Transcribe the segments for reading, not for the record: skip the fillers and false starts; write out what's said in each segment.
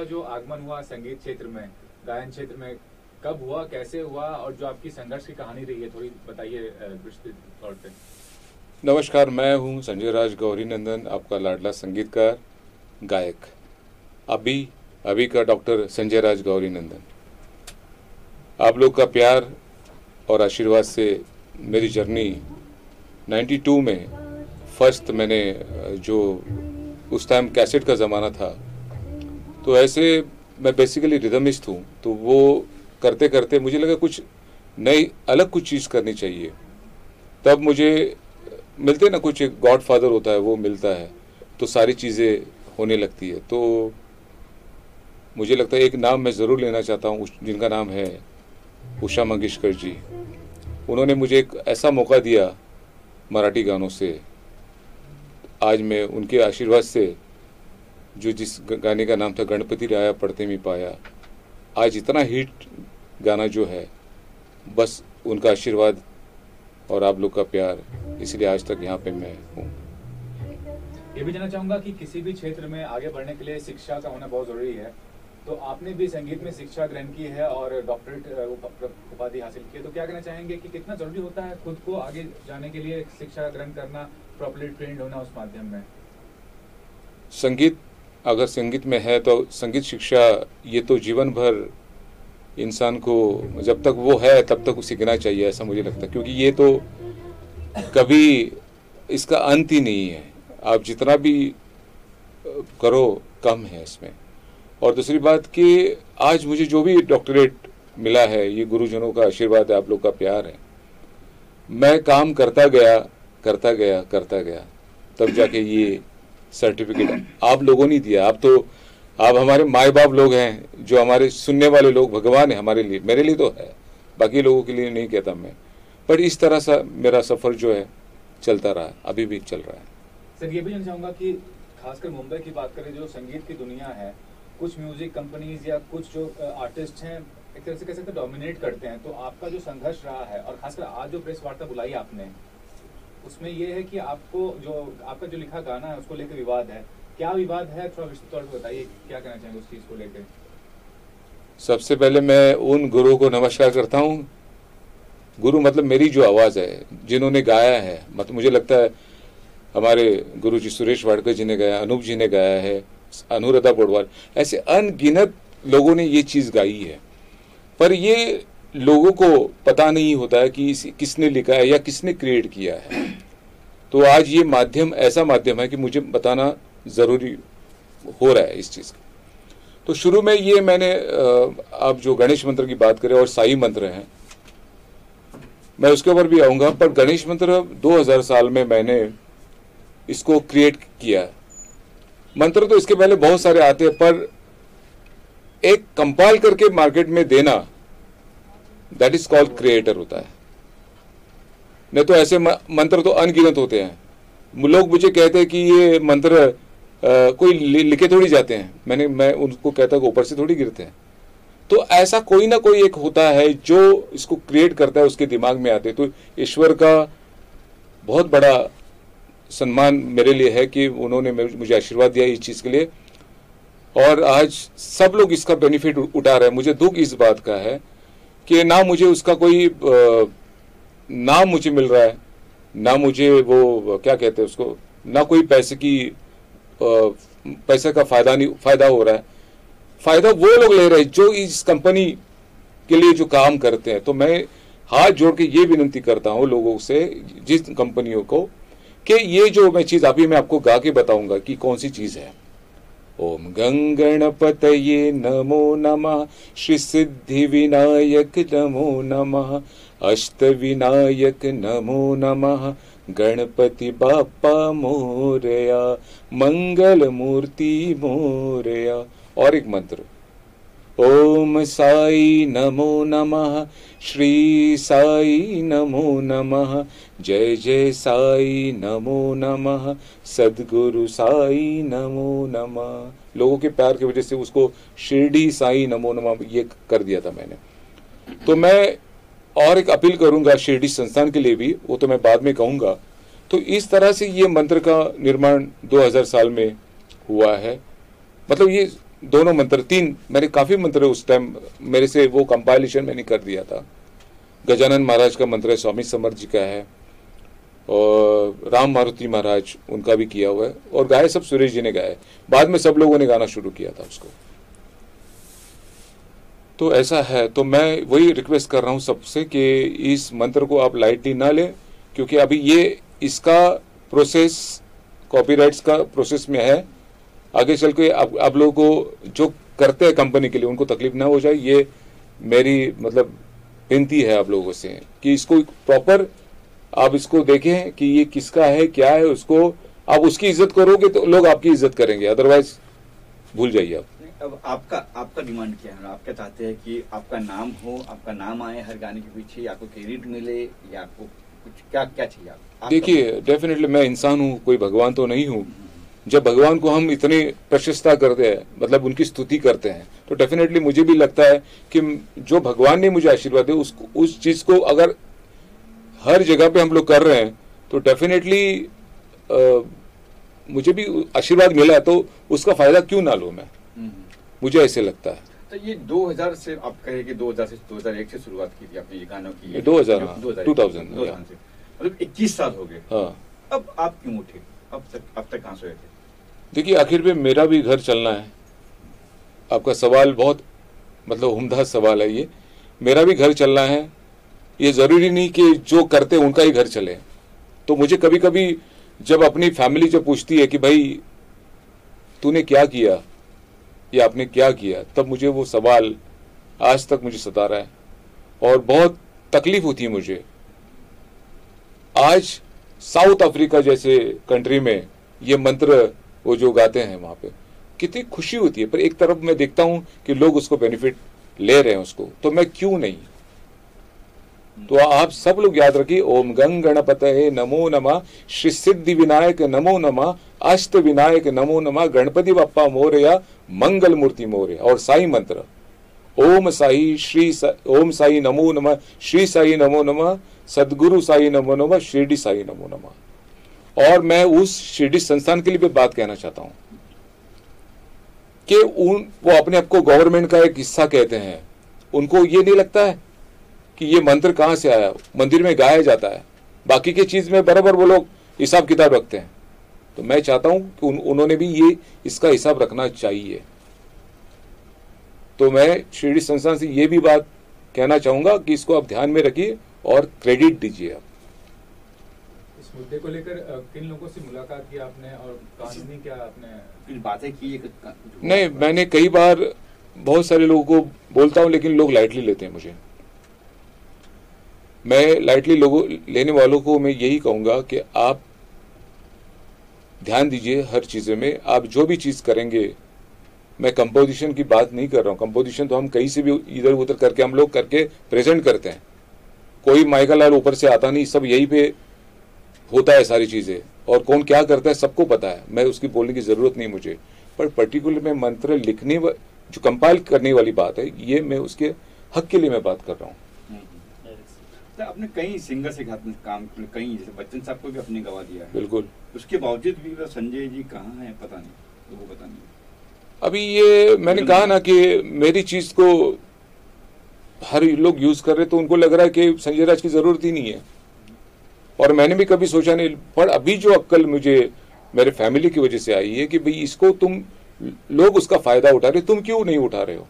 जो आगमन हुआ संगीत क्षेत्र में, गायन क्षेत्र में, कब हुआ, कैसे हुआ, और जो आपकी संघर्ष की कहानी रही है थोड़ी बताइए विस्तृत तौर पे। नमस्कार, मैं हूं संजय राज गौरी नंदन, आपका लाडला संगीतकार, गायक, अभी का डॉक्टर संजय राज गौरी नंदन। आप लोग का प्यार और आशीर्वाद से मेरी जर्नी 92 में फर्स्ट मैंने जो उस टाइम कैसेट का ज़माना था, तो ऐसे मैं बेसिकली रिदमिस्ट हूँ, तो वो करते करते मुझे लगा कुछ नई अलग कुछ चीज़ करनी चाहिए। तब मुझे मिलते ना, कुछ एक गॉड फादर होता है वो मिलता है, तो सारी चीज़ें होने लगती है। तो मुझे लगता है एक नाम मैं ज़रूर लेना चाहता हूँ, जिनका नाम है उषा मंगेशकर जी। उन्होंने मुझे एक ऐसा मौका दिया मराठी गानों से, आज मैं उनके आशीर्वाद से जो जिस गाने का नाम था गणपति राया पढ़ते मी पाया, आज इतना हिट गाना जो है, बस उनका आशीर्वाद और आप लोग का प्यार, इसलिए आज तक यहाँ पे मैं हूँ। ये भी जानना चाहूंगा कि किसी भी क्षेत्र में आगे बढ़ने के लिए शिक्षा का होना बहुत जरूरी है, तो आपने भी संगीत में शिक्षा ग्रहण की है और डॉक्टरेट उपाधि हासिल की है, तो क्या कहना चाहेंगे कि कितना जरूरी होता है खुद को आगे जाने के लिए शिक्षा ग्रहण करना, प्रॉपर्ली ट्रेंड होना उस माध्यम में? संगीत, अगर संगीत में है तो संगीत शिक्षा ये तो जीवन भर इंसान को, जब तक वो है तब तक सीखना चाहिए, ऐसा मुझे लगता है, क्योंकि ये तो कभी इसका अंत ही नहीं है। आप जितना भी करो कम है इसमें। और दूसरी बात कि आज मुझे जो भी डॉक्टरेट मिला है, ये गुरुजनों का आशीर्वाद है, आप लोग का प्यार है। मैं काम करता गया, तब जाके ये सर्टिफिकेट आप लोगों ने दिया। आप हमारे माए बाप लोग हैं, जो हमारे सुनने वाले लोग भगवान है हमारे लिए, मेरे लिए तो है, बाकी लोगों के लिए नहीं कहता मैं। पर इस तरह सा मेरा सफ़र जो है चलता रहा, अभी भी चल रहा है। सर, ये भी जानना चाहूँगा कि खासकर मुंबई की बात करें, जो संगीत की दुनिया है, कुछ म्यूजिक कंपनीज या कुछ जो आर्टिस्ट हैं एक तरह से कह सकते डोमिनेट करते हैं, तो आपका जो संघर्ष रहा है और खासकर आज जो प्रेस वार्ता बुलाई आपने, उसमें ये है कि आपका जो लिखा गाना है उसको लेकर विवाद है। क्या विवाद है, थोड़ा विस्तृत तौर पर बताइए, क्या कहना चाहेंगे उस चीज़ को लेकर? सबसे पहले मैं उन गुरुओं को नमस्कार करता हूँ। गुरु मतलब मेरी जो आवाज़ है, जिन्होंने गाया है, मतलब मुझे लगता है हमारे गुरु जी सुरेश वाडकर जी ने गाया, अनूप जी ने गाया है, अनुराधा पौडवाल, ऐसे अनगिनत लोगों ने ये चीज़ गाई है। पर ये लोगों को पता नहीं होता है कि किसने लिखा है या किसने क्रिएट किया है। तो आज ये माध्यम ऐसा माध्यम है कि मुझे बताना ज़रूरी हो रहा है इस चीज़ का। तो शुरू में ये मैंने, आप जो गणेश मंत्र की बात करें और साई मंत्र हैं, मैं उसके ऊपर भी आऊँगा। पर गणेश मंत्र 2000 साल में मैंने इसको क्रिएट किया। मंत्र तो इसके पहले बहुत सारे आते हैं, पर एक कंपाइल करके मार्केट में देना, दैट इज कॉल्ड क्रिएटर होता है। नहीं तो ऐसे मंत्र तो अनगिनत होते हैं। लोग मुझे कहते हैं कि ये मंत्र कोई लिखे थोड़ी जाते हैं, मैं उनको कहता हूँ ऊपर से थोड़ी गिरते हैं। तो ऐसा कोई ना कोई एक होता है जो इसको क्रिएट करता है, उसके दिमाग में आते। तो ईश्वर का बहुत बड़ा सम्मान मेरे लिए है कि उन्होंने मुझे आशीर्वाद दिया इस चीज़ के लिए, और आज सब लोग इसका बेनिफिट उठा रहे हैं। मुझे दुख इस बात का है कि ना मुझे उसका कोई नाम मुझे मिल रहा है, ना मुझे वो क्या कहते हैं उसको, ना कोई पैसे का फायदा हो रहा है। फायदा वो लोग ले रहे हैं जो इस कंपनी के लिए जो काम करते हैं। तो मैं हाथ जोड़ के ये विनती करता हूँ लोगों से, जिस कंपनियों को, कि ये जो मैं चीज़ अभी मैं आपको गा के बताऊंगा कि कौन सी चीज़ है। ओम गंगणपतये नमो नमः, श्री सिद्धि विनायक नमो नमः, अष्ट विनायक नमो नमः, गणपति बाप्पा मोरया, मंगल मूर्ति मोरया। और एक मंत्र, ओम साई नमो नमः, श्री साई नमो नमः, जय जय साई नमो नमः, सद्गुरु साई नमो नमः। लोगों के प्यार की वजह से उसको शिरडी साई नमो नमः ये कर दिया था मैंने। तो मैं और एक अपील करूंगा शिरडी संस्थान के लिए भी, वो तो मैं बाद में कहूंगा। तो इस तरह से ये मंत्र का निर्माण 2000 साल में हुआ है। मतलब ये दोनों मंत्र, 3 मैंने काफ़ी मंत्र उस टाइम मेरे से वो कंपाइलेशन मैंने कर दिया था। गजानन महाराज का मंत्र है, स्वामी समर्थ जी का है, और राम मारुति महाराज उनका भी किया हुआ है, और गाए सब सुरेश जी ने गाए। बाद में सब लोगों ने गाना शुरू किया था उसको। तो ऐसा है, तो मैं वही रिक्वेस्ट कर रहा हूँ सबसे कि इस मंत्र को आप लाइटली ना लें, क्योंकि अभी ये इसका प्रोसेस कॉपीराइट्स का प्रोसेस में है। आगे चल के आप लोगों को जो करते हैं कंपनी के लिए उनको तकलीफ ना हो जाए, ये मेरी मतलब विनती है आप लोगों से कि इसको प्रॉपर आप इसको देखें कि ये किसका है, क्या है, उसको आप उसकी इज्जत करोगे तो लोग आपकी इज्जत करेंगे, अदरवाइज भूल जाइए आप। अब आपका डिमांड क्या है? आप क्या चाहते हैं कि आपका नाम हो, आपका नाम आए हर गाने के पीछे, या आपको क्रेडिट मिले, या आपको कुछ क्या चाहिए? देखिए, डेफिनेटली मैं इंसान हूँ, कोई भगवान तो नहीं हूँ। जब भगवान को हम इतनी प्रशंसा करते हैं, मतलब उनकी स्तुति करते हैं, तो डेफिनेटली मुझे भी लगता है कि जो भगवान ने मुझे आशीर्वाद दिया उस चीज को अगर हर जगह पे हम लोग कर रहे हैं तो डेफिनेटली मुझे भी आशीर्वाद मिला है, तो उसका फायदा क्यों ना लूं मैं, मुझे ऐसे लगता है। तो ये 2000 से आप कहे कि 2000 से 2001 से शुरुआत की थी आपने ये गानों की? 2000 से, मतलब 21 साल हो गए। हाँ। अब आप क्यों उठे? अब तक कहाँ सोए थे? देखिए, आखिर में मेरा भी घर चलना है। आपका सवाल बहुत मतलब उम्दा सवाल है ये। मेरा भी घर चलना है, ये जरूरी नहीं कि जो करते उनका ही घर चले। तो मुझे कभी कभी जब अपनी फैमिली जब पूछती है कि भाई तूने क्या किया या आपने क्या किया, तब मुझे वो सवाल आज तक मुझे सता रहा है और बहुत तकलीफ होती है मुझे। आज साउथ अफ्रीका जैसे कंट्री में ये मंत्र वो जो गाते हैं वहां पे कितनी खुशी होती है, पर एक तरफ मैं देखता हूं कि लोग उसको बेनिफिट ले रहे हैं उसको, तो मैं क्यों नहीं। तो आप सब लोग याद रखिए, ओम गंग गणपतये नमो नमः, श्री सिद्धि विनायक नमो नमः, अष्ट विनायक नमो नमः, गणपति बप्पा मोरया, मंगल मूर्ति मोरया। और साई मंत्र ओम साई नमो नमः, श्री साई नमो नमः, सदगुरु साई नमो नमः, शिरडी साई नमो नमः। और मैं उस शिरडी संस्थान के लिए भी बात कहना चाहता हूं कि वो अपने आप को गवर्नमेंट का एक हिस्सा कहते हैं, उनको ये नहीं लगता है कि ये मंत्र कहां से आया, मंदिर में गाया जाता है, बाकी की चीज में बराबर वो लोग हिसाब किताब रखते हैं। तो मैं चाहता हूं कि उन्होंने भी ये इसका हिसाब रखना चाहिए। तो मैं शिरडी संस्थान से ये भी बात कहना चाहूंगा कि इसको आप ध्यान में रखिए और क्रेडिट दीजिए आप। इस मुद्दे को लेकर किन लोगों से मुलाकात की आपने और कानूनी क्या आपने कुछ बातें की? नहीं, मैंने कई बार बहुत सारे लोगों को बोलता हूं, लेकिन लोग लाइटली लेते हैं मुझे। मैं लाइटली लोगों लेने वालों को मैं यही कहूंगा कि आप ध्यान दीजिए हर चीज़ में। आप जो भी चीज़ करेंगे, मैं कंपोजिशन की बात नहीं कर रहा हूँ, कंपोजिशन तो हम कहीं से भी इधर उधर करके हम लोग करके प्रेजेंट करते हैं, कोई माइका लाल ऊपर से आता नहीं, सब यही पे होता है सारी चीज़ें, और कौन क्या करता है सबको पता है, मैं उसकी बोलने की ज़रूरत नहीं मुझे। पर पर्टिकुलर में मंत्र लिखने जो कंपाइल करने वाली बात है, ये मैं उसके हक के लिए मैं बात कर रहा हूँ। तो आपने कई सिंगर से काम, कई जैसे बच्चन साहब को भी आपने गवा दिया है, बिल्कुल, उसके बावजूद भी संजय जी कहाँ है पता नहीं, तो वो पता नहीं। अभी ये मैंने कहा ना कि मेरी चीज को हर लोग यूज कर रहे, तो उनको लग रहा है कि संजय राज की जरूरत ही नहीं है, और मैंने भी कभी सोचा नहीं। पर अभी जो अक्ल मुझे मेरे फैमिली की वजह से आई है कि भाई इसको तुम लोग उसका फायदा उठा रहे, तुम क्यों नहीं उठा रहे हो।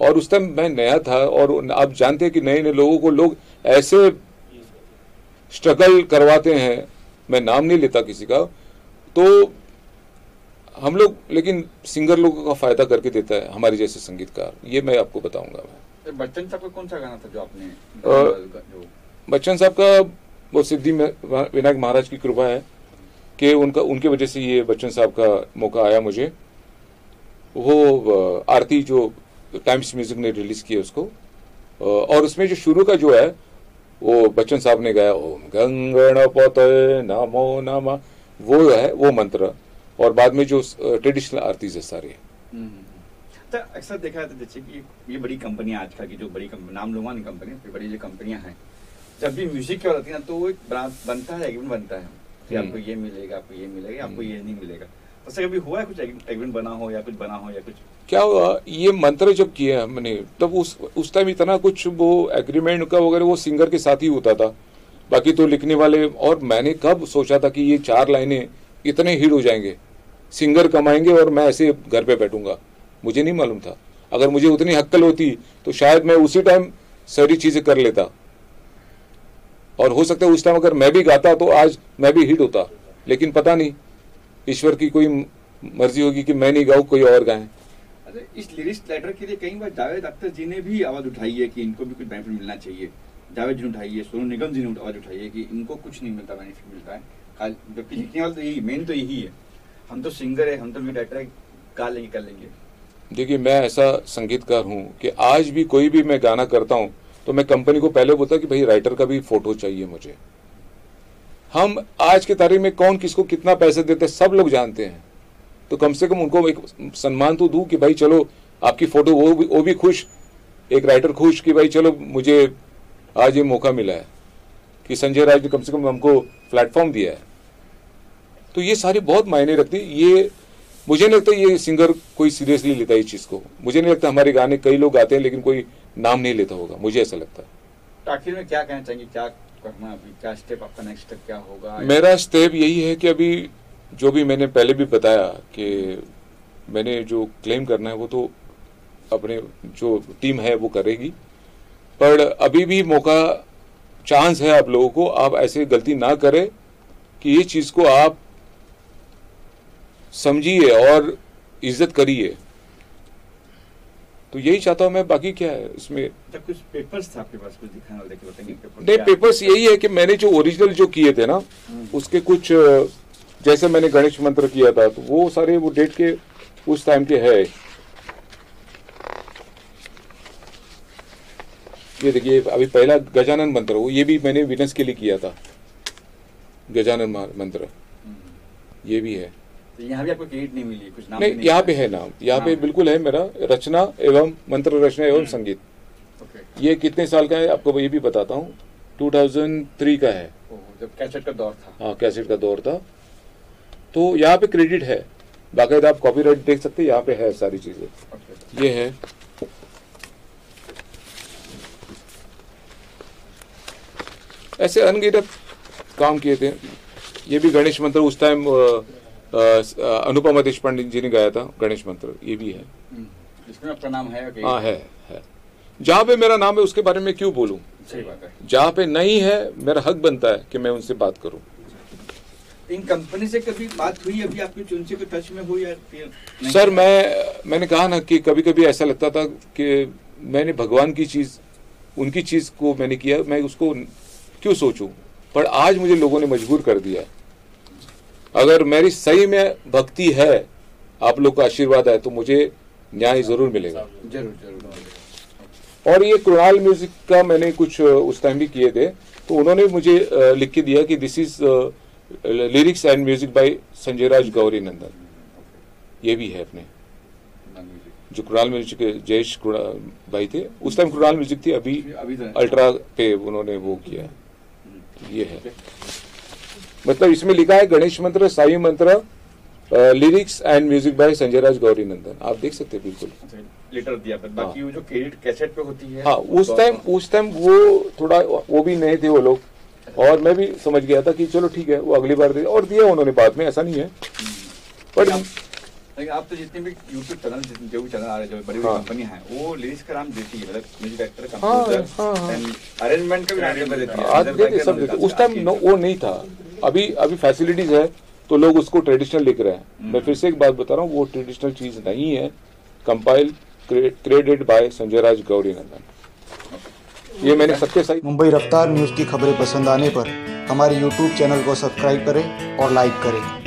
और उस टाइम मैं नया था, और आप जानते हैं कि नए नए लोगों को लोग ऐसे स्ट्रगल करवाते हैं, मैं नाम नहीं लेता किसी का, तो हम लोग, लेकिन सिंगर लोगों का फायदा करके देता है हमारे जैसे संगीतकार, ये मैं आपको बताऊंगा। मैं बच्चन साहब का कौन सा गाना था जो आपने बच्चन साहब का वो सिद्धि विनायक महाराज की कृपा है कि उनके वजह से ये बच्चन साहब का मौका आया मुझे। वो आरती जो टाइम्स म्यूजिक ने रिलीज किया उसको, और उसमें जो शुरू का जो है वो बच्चन साहब ने गाया, ओम गंगणपतये नमो नमः, वो है वो मंत्र, और बाद में जो ट्रेडिशनल आरतीज है सारे। तो अक्सर देखा जाता है जैसे कि ये बड़ी कंपनियां आजकल की, जो बड़ी नाम लूंगा नहीं कंपनी, बड़ी जो कंपनियां हैं, जब भी म्यूजिक की बात आती है ना, तो वो एक ब्रांड बनता है, बनता है कि आपको ये मिलेगा, आपको ये मिलेगा, आपको ये नहीं मिलेगा। ऐसा कभी हुआ है कुछ एग्रीमेंट बना हो या कुछ बना हो या कुछ? क्या हुआ, ये मंत्र जब किया हमने तब उस टाइम इतना कुछ वो एग्रीमेंट का वगैरह वो सिंगर के साथ ही होता था, बाकी तो लिखने वाले। और मैंने कब सोचा था कि ये 4 लाइनें इतने हिट हो जाएंगे, सिंगर कमाएंगे और मैं ऐसे घर पे बैठूंगा, मुझे नहीं मालूम था। अगर मुझे उतनी अक्ल होती तो शायद मैं उसी टाइम सारी चीजें कर लेता, और हो सकता है उस टाइम अगर मैं भी गाता तो आज मैं भी हिट होता। लेकिन पता नहीं, ईश्वर की कोई मर्जी होगी कि मैं नहीं गाऊं, कोई और गाएं। अच्छा, इस लिरिक्स लेटर के लिए कई बार जावेद अख्तर जी ने भी आवाज उठाई है कि इनको भी कुछ बेनिफिट मिलना चाहिए। जावेद जी ने उठाई है, सोनू निगम जी ने आवाज उठाई है कि इनको कुछ नहीं मिलता, बेनिफिट मिलता है। जबकि लिखने वाला तो यही मेन तो यही है, हम तो सिंगर है, हम तो राइटर है, गा लेंगे कर लेंगे। देखिए, मैं ऐसा संगीतकार हूं कि आज भी कोई भी मैं गाना करता हूं तो मैं कंपनी को पहले बोलता कि भाई राइटर का भी फोटो चाहिए मुझे। हम आज के तारीख में कौन किसको कितना पैसे देते हैं सब लोग जानते हैं, तो कम से कम उनको एक सम्मान तो दूं कि भाई चलो आपकी फोटो, वो भी खुश, एक राइटर खुश कि भाई चलो मुझे आज ये मौका मिला है कि संजय राज ने कम से कम हमको प्लेटफॉर्म दिया है। तो ये सारी बहुत मायने रखती है। ये मुझे नहीं लगता ये सिंगर कोई सीरियसली लेता है इस चीज को। मुझे नहीं लगता, हमारे गाने कई लोग गाते हैं लेकिन कोई नाम नहीं लेता होगा, मुझे ऐसा लगता है। तो आखिर में क्या कहना चाहेंगे, क्या करना अभी, क्या स्टेप आपका नेक्स्ट स्टेप क्या होगा? मेरा स्टेप यही है कि अभी जो भी मैंने पहले भी बताया कि मैंने जो क्लेम करना है वो तो अपने जो टीम है वो करेगी, पर अभी भी मौका, चांस है आप लोगों को, आप ऐसे गलती ना करें कि ये चीज को आप समझिए और इज्जत करिए। तो यही चाहता हूं मैं, बाकी क्या है इसमें। जब कुछ पेपर्स था आपके पास, कुछ दिखाना हो देखिए, बताएंगे नहीं, पेपर्स यही है कि मैंने जो ओरिजिनल जो किए थे ना, उसके कुछ, जैसे मैंने गणेश मंत्र किया था तो वो सारे वो डेट के उस टाइम के है। ये देखिए, अभी पहला गजानन मंत्र, वो ये भी मैंने विनस के लिए किया था, गजानन मंत्र, ये भी है। तो यहाँ भी आपको क्रेडिट नहीं मिली, कुछ नाम नहीं, यहाँ पे है नाम, यहाँ पे बिल्कुल है मेरा, रचना एवं मंत्र रचना एवं संगीत। ये कितने साल का है आपको ये भी बताता हूँ, 2003 का है, जब कैसेट का दौर था। हाँ, कैसेट का दौर था। तो यहाँ पे क्रेडिट है, बाकायदा आप कॉपीराइट देख सकते हैं, यहाँ पे है सारी चीजें। ये है, ऐसे अनगिनत काम किए थे। ये भी गणेश मंत्र उस टाइम अनुपमा देशपांडे जी ने गाया था, गणेश मंत्र, ये भी है। इसमें आपका नाम है? हाँ, है। जहाँ पे मेरा नाम है उसके बारे में क्यों बोलूं? सही बात है। जहाँ पे नहीं है, मेरा हक बनता है कि मैं उनसे बात करूं। इन कंपनी से कभी बात हुई अभी आपकी, उनसे कोई टच में हो या फिर नहीं? सर, मैंने कहा ना कि कभी कभी ऐसा लगता था कि मैंने भगवान की चीज, उनकी चीज को मैंने किया, मैं उसको क्यों सोचूं। पर आज मुझे लोगों ने मजबूर कर दिया। अगर मेरी सही में भक्ति है, आप लोग का आशीर्वाद है, तो मुझे न्याय जरूर मिलेगा। जरूर। और ये कृणाल म्यूजिक का मैंने कुछ उस टाइम भी किए थे, तो उन्होंने मुझे लिख के दिया कि this is lyrics and music by Sanjay Raj Gauri Nandan. ये भी है अपने जो कृणाल म्यूजिक के जयेश भाई थे, उस टाइम कृणाल म्यूजिक थी, अभी अल्ट्रा पे उन्होंने वो किया। ये है, मतलब इसमें लिखा है गणेश मंत्र, साई मंत्र, lyrics and music by Sanjay Raj Gauri Nandan. आप देख सकते हैं बिल्कुल लेटर दिया, पर बाकी वो जो क्रेडिट कैसेट पे होती है। हाँ, उस टाइम वो थोड़ा, वो भी नए थे वो लोग, और मैं भी समझ गया था कि चलो ठीक है, वो अगली बार दे, और दिया उन्होंने बाद में, ऐसा नहीं है। पर आप तो जितने भी यूट्यूब चैनल, जो भी चैनल आ रहे हैं, जो बड़ी बड़ी कंपनी है, वो लिरिक्स का नाम देती है, मतलब म्यूजिक डायरेक्टर, कंपोजर, अरेंजमेंट का भी नाम देती है। उस टाइम वो नहीं था, अभी फैसिलिटीज है तो लोग उसको ट्रेडिशनल लिख रहे हैं। मैं फिर से एक बात बता रहा हूँ, वो ट्रेडिशनल चीज नहीं है। Compile credit by Sanjay Raj Gauri Nandan. ये मैंने सबके साथ। मुंबई रफ्तार न्यूज़ की खबरें पसंद आने पर हमारे YouTube चैनल को सब्सक्राइब करें और लाइक करें।